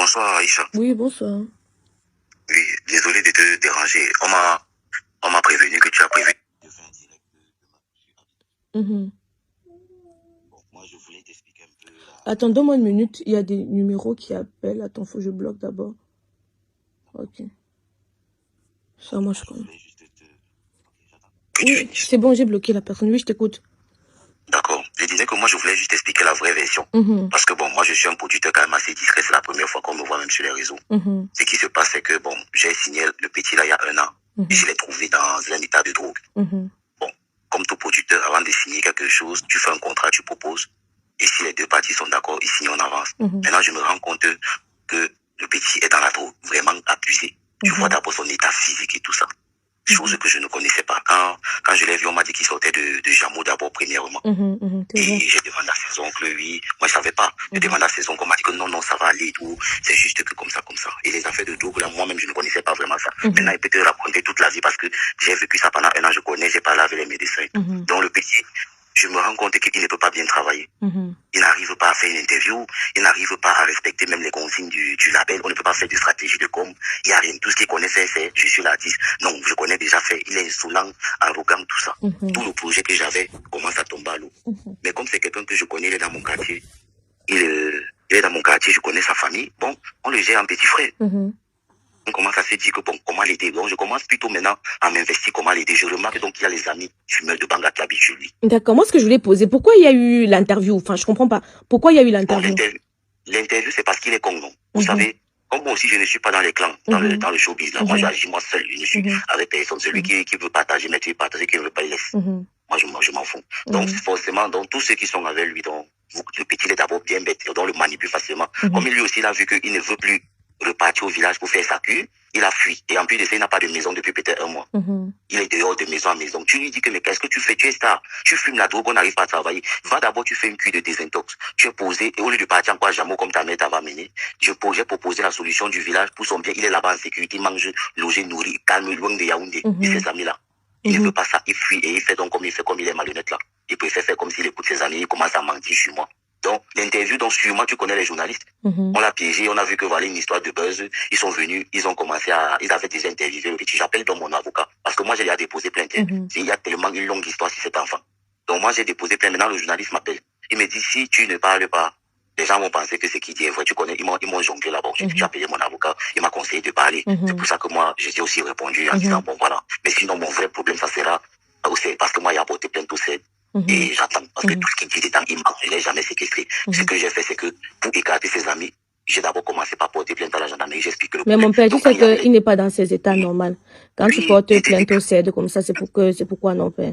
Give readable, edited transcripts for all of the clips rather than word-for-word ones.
Bonsoir Aïcha. Oui, bonsoir. Oui, désolé de te déranger. On m'a prévenu que tu as prévu de faire un direct de ma Mhm. Bon, moi je voulais t'expliquer un peu Attends, donne-moi une minute. Il y a des numéros qui appellent. Attends, faut que je bloque d'abord. Ok. Ça, moi, je je connais. voulais juste te... Ok, j'attends. Que Oui, tu... c'est bon, j'ai bloqué la personne. Oui, je t'écoute. D'accord. Je disais que moi je voulais juste expliquer la vraie version. Mhm. Parce que bon, moi je suis un producteur quand même assez discret. C'est la première fois qu'on me voit même sur les réseaux. Mhm. Ce qui se passe, c'est que bon, j'ai signé le petit là il y a 1 an. Mhm. Je l'ai trouvé dans un état de drogue. Mhm. Bon, comme tout producteur, avant de signer quelque chose, tu fais un contrat, tu proposes. Et si les deux parties sont d'accord, ils signent en avance. Mhm. Maintenant, je me rends compte que le petit est dans la drogue, vraiment abusé. Tu vois d'abord son état physique et tout ça. Chose que je ne connaissais pas. Quand je l'ai vu, on m'a dit qu'il sortait de Jameau d'abord, premièrement. Et j'ai demandé à ses oncles, oui. Moi, je savais pas. J'ai demandé à ses oncles, on m'a dit que non, ça va aller et tout. C'est juste que comme ça. Et les affaires de drogue, là, moi-même, je ne connaissais pas vraiment ça. Maintenant, il peut te raconter toute la vie parce que j'ai vécu ça pendant 1 an, je connais, j'ai parlé avec les médecins. Donc, le petit, je me rends compte qu'il ne peut pas bien travailler. Il n'arrive pas à faire une interview, il n'arrive pas à respecter même les consignes du label, on ne peut pas faire de stratégie de com, il n'y a rien. Tout ce qu'il connaît faire, c'est je suis l'artiste. Non, je connais déjà fait, il est insolent, arrogant, tout ça. Tout le projet que j'avais commence à tomber à l'eau. Mais comme c'est quelqu'un que je connais, il est dans mon quartier, il est dans mon quartier, je connais sa famille, bon, on le gère en petit frère. On commence à se dire que bon, comment l'aider. Donc, je commence plutôt maintenant à m'investir, comment l'aider. Je remarque donc qu'il y a les amis fumeurs de Banga qui habitent chez lui. D'accord. Moi, ce que je voulais poser, pourquoi il y a eu l'interview? Enfin, je comprends pas. Pourquoi il y a eu l'interview? Bon, l'interview, c'est parce qu'il est con, non? Vous savez, comme moi aussi, je ne suis pas dans les clans, dans le showbiz, là. Moi, j'agis moi seul. Je ne suis avec personne. Celui qui veut partager, mais tu veux partager, qui ne veut pas, il laisse. Moi, je m'en fous. Donc, forcément, donc, tous ceux qui sont avec lui, donc, le petit, il est d'abord bien bête, donc, le manipule facilement. Comme lui aussi, il a vu qu'il ne veut plus repartir au village pour faire sa cure, il a fui. Et en plus de ça, il n'a pas de maison depuis peut-être 1 mois. Il est dehors de maison en maison. Tu lui dis que, mais qu'est-ce que tu fais? Tu es star. Tu fumes la drogue, on n'arrive pas à travailler. Va d'abord, tu fais une cure de désintox. Tu es posé, et au lieu de partir encore à Jameau comme ta mère t'avait amené, j'ai proposé la solution du village pour son bien. Il est là-bas en sécurité, mange, logé, nourri, calme, loin de Yaoundé. Et ses amis là. Il ne veut pas ça. Il fuit et il fait donc comme il est malhonnête là. Il préfère faire comme s'il écoute ses amis. Il commence à mentir sur moi. Donc, l'interview, donc, sûrement, tu connais les journalistes. On l'a piégé, on a vu que voilà une histoire de buzz. Ils sont venus, ils ont commencé ils avaient déjà interviewé le petit. J'appelle donc mon avocat. Parce que moi, j'ai déposé plainte. Il y a tellement une longue histoire sur cet enfant. Donc, moi, j'ai déposé plainte. Maintenant, le journaliste m'appelle. Il me dit, si tu ne parles pas, les gens vont penser que ce qu'il dit est vrai. Tu connais, ils m'ont jonglé là-bas. J'ai appelé mon avocat. Il m'a conseillé de parler. C'est pour ça que moi, j'ai aussi répondu en disant, bon, voilà. Mais sinon, mon vrai problème, ça sera, parce que moi, il a porté plainte tout seul. Et j'attends, parce que tout ce qu'il dit dedans, il ment. Je l'ai jamais séquestré. Ce que j'ai fait, c'est que, pour écarter ses amis, j'ai d'abord commencé par porter plainte à la gendarmerie. J'explique que Mais mon père, tu sais qu'il n'est pas dans ses états normaux. Quand tu portes plainte au CED comme ça, c'est pourquoi non, père?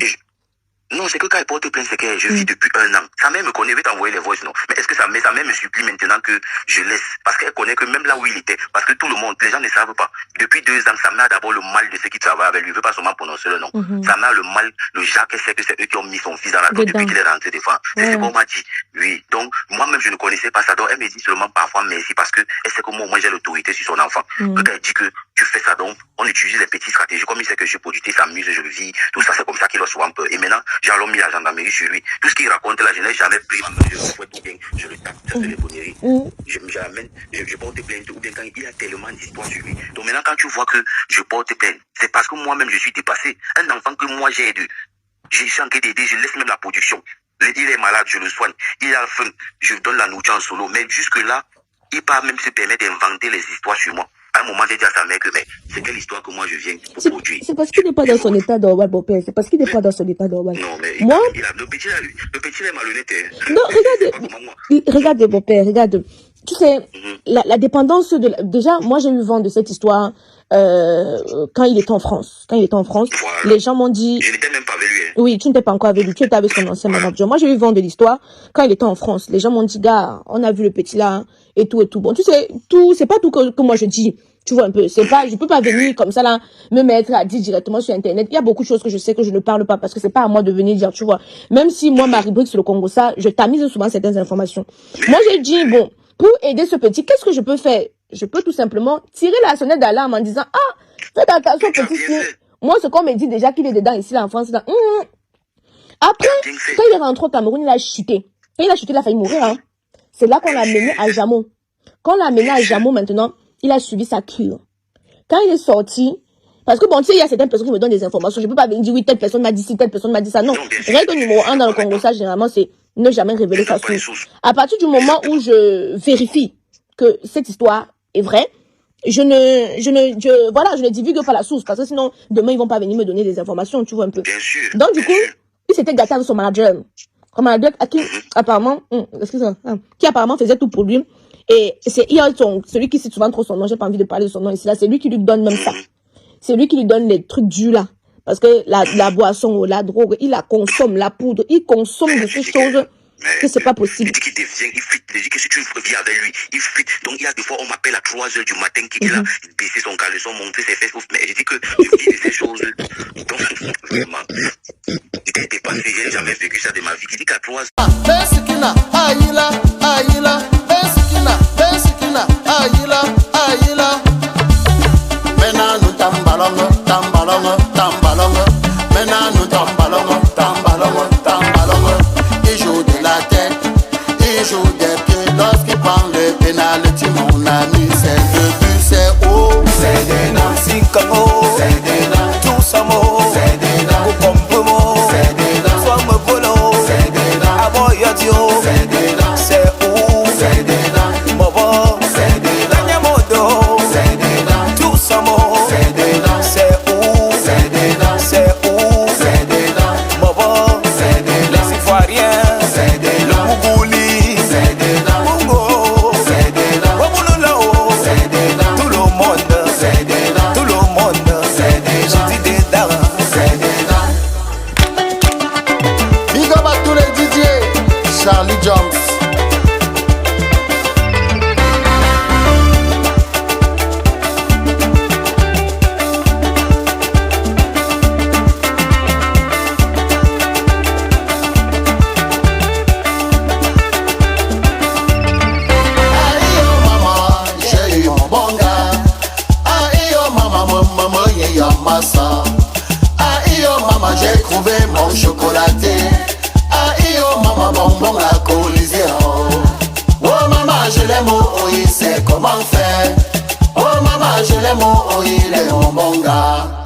Non, c'est que quand elle porte plainte, c'est que je vis depuis 1 an. Sa mère me connaît, veut t'envoyer les voices, non. Mais est-ce que sa mère me supplie maintenant que je laisse? Parce qu'elle connaît que même là où il était, parce que tout le monde, les gens ne savent pas. Depuis 2 ans, sa mère a d'abord le mal de ceux qui travaillent avec lui. Il veut pas seulement prononcer le nom. Sa mère a le mal, le Jacques, sait que c'est eux qui ont mis son fils dans la drogue depuis qu'il est rentré des fois. C'est ce qu'on m'a dit. Oui. Donc, moi-même, je ne connaissais pas ça. Donc, elle me dit seulement parfois merci parce que elle sait que moi, j'ai l'autorité sur son enfant. Quand elle dit que tu fais ça, donc, on utilise les petites stratégies. Comme il sait que je suis producteur, s'amuse, je le vis. Tout ça, c'est comme ça qu'il a souvent peur. Et maintenant, j'ai alors mis la gendarmerie sur lui. Tout ce qu'il raconte là, je n'ai jamais pris ma main, je le fouette ou bien je le tape, je fais les bonneries. Je porte plainte ou bien quand il a tellement d'histoires sur lui. Donc maintenant, quand tu vois que je porte plainte, c'est parce que moi-même je suis dépassé. Un enfant que moi j'ai aidé, j'ai chanté d'aider, je laisse même la production. Il est malade, je le soigne. Il a faim, je donne la nourriture en solo. Mais jusque-là, il peut même se permettre d'inventer les histoires sur moi. À un moment, j'ai dit à sa mère que mais c'est quelle histoire que moi je viens pour produire. C'est parce qu'il n'est pas dans son état normal, mon père. C'est parce qu'il n'est pas dans son état normal. Non, mais moi, le petit est malhonnête. Non, regarde, mon père, regarde. Tu sais, la dépendance déjà, moi j'ai eu vent de cette histoire quand il était en France. Quand il était en France, les gens m'ont dit... Je n'étais même pas avec lui. Oui, tu n'étais pas encore avec lui, tu étais avec son ancien manager. Moi j'ai eu vent de l'histoire quand il était en France. Les gens m'ont dit, gars, on a vu le petit là, et tout. Bon, tu sais, c'est pas tout que moi je dis. Tu vois un peu, c'est pas, je peux pas venir comme ça là, me mettre à dire directement sur internet. Il y a beaucoup de choses que je sais que je ne parle pas parce que c'est pas à moi de venir dire, tu vois. Même si moi, ma rubrique sur le Congo, ça, je tamise souvent certaines informations. Moi, j'ai dit, bon, pour aider ce petit, qu'est-ce que je peux faire? Je peux tout simplement tirer la sonnette d'alarme en disant, ah, faites attention petit. Moi, ce qu'on me dit déjà qu'il est dedans ici, là, en France, là. Après, quand il est rentré au Cameroun, il a chuté. Quand il a chuté, il a failli mourir, hein. C'est là qu'on l'a mené à Jameau. Quand on l'a amené à Jamo maintenant, il a suivi sa cure. Quand il est sorti, parce que bon, tu sais, il y a certaines personnes qui me donnent des informations. Je peux pas venir dire oui, telle personne m'a dit ci, telle personne m'a dit ça. Non. Règle numéro 1 dans le Congo, ça, généralement, c'est ne jamais révéler sa source. À partir du moment où je vérifie que cette histoire est vraie, je ne divulgue pas la source, parce que sinon, demain, ils vont pas venir me donner des informations, tu vois un peu. Donc, du coup, il s'était gâté avec son manager. Un manager à qui, apparemment, qui apparemment faisait tout pour lui. Et c'est celui qui cite souvent trop son nom, j'ai pas envie de parler de son nom ici, là, c'est lui qui lui donne même ça. C'est lui qui lui donne les trucs durs là. Parce que la boisson, la drogue, il la consomme, la poudre, il consomme de ces choses que c'est pas possible. Il dit qu'il devient, il fuite. Il dit que si tu vis avec lui, il fuite. Donc il y a des fois, on m'appelle à 3 h du matin qu'il a baissé son caleçon, monté ses fesses. Mais je dis que je vis de ces choses. Donc, vraiment, il était passé, j'ai jamais vécu ça de ma vie. Il dit qu'à 3 h. Bensikina, aïla, aïla, Bensikina, Bensikina, aïla, aïla. Maintenant nous tambalons, tambalons, tambalons. Maintenant nous tambalons, tambalons, tambalons. Il joue de la tête, il joue des pieds. Lorsqu'il prend le pénalty, mon ami, c'est le but, c'est haut. C'est des Nancy Congo, c'est des Nancy Samo, c'est des Nancy Pompomo, c'est des Nancy Somme Polo, c'est des Nancy Aboyadio, c'est des Nancy c'est où, c'est des Nancy Mobo, c'est des Nancy Modo, c'est des Nancy Tout Samo, c'est des Nancy c'est où, c'est des Nancy c'est où, c'est des Nancy Mobo, c'est des Nancy Ivoiriens, c'est des Nancy Mougouli, c'est des Nancy Mungo, c'est des Nancy Wabulolo, c'est des Nancy tout le monde, c'est des Nancy tout le monde, c'est des Nancy je dis des dards, c'est des Nancy. Big up à tous les DJ, Charlie Jones. Aïe oh maman, j'ai trouvé mon chocolaté. Aïe oh maman, bonbon la collision. Oh maman, je l'aime, oh il sait comment faire. Oh maman, je l'aime, oh il est mon bon gars.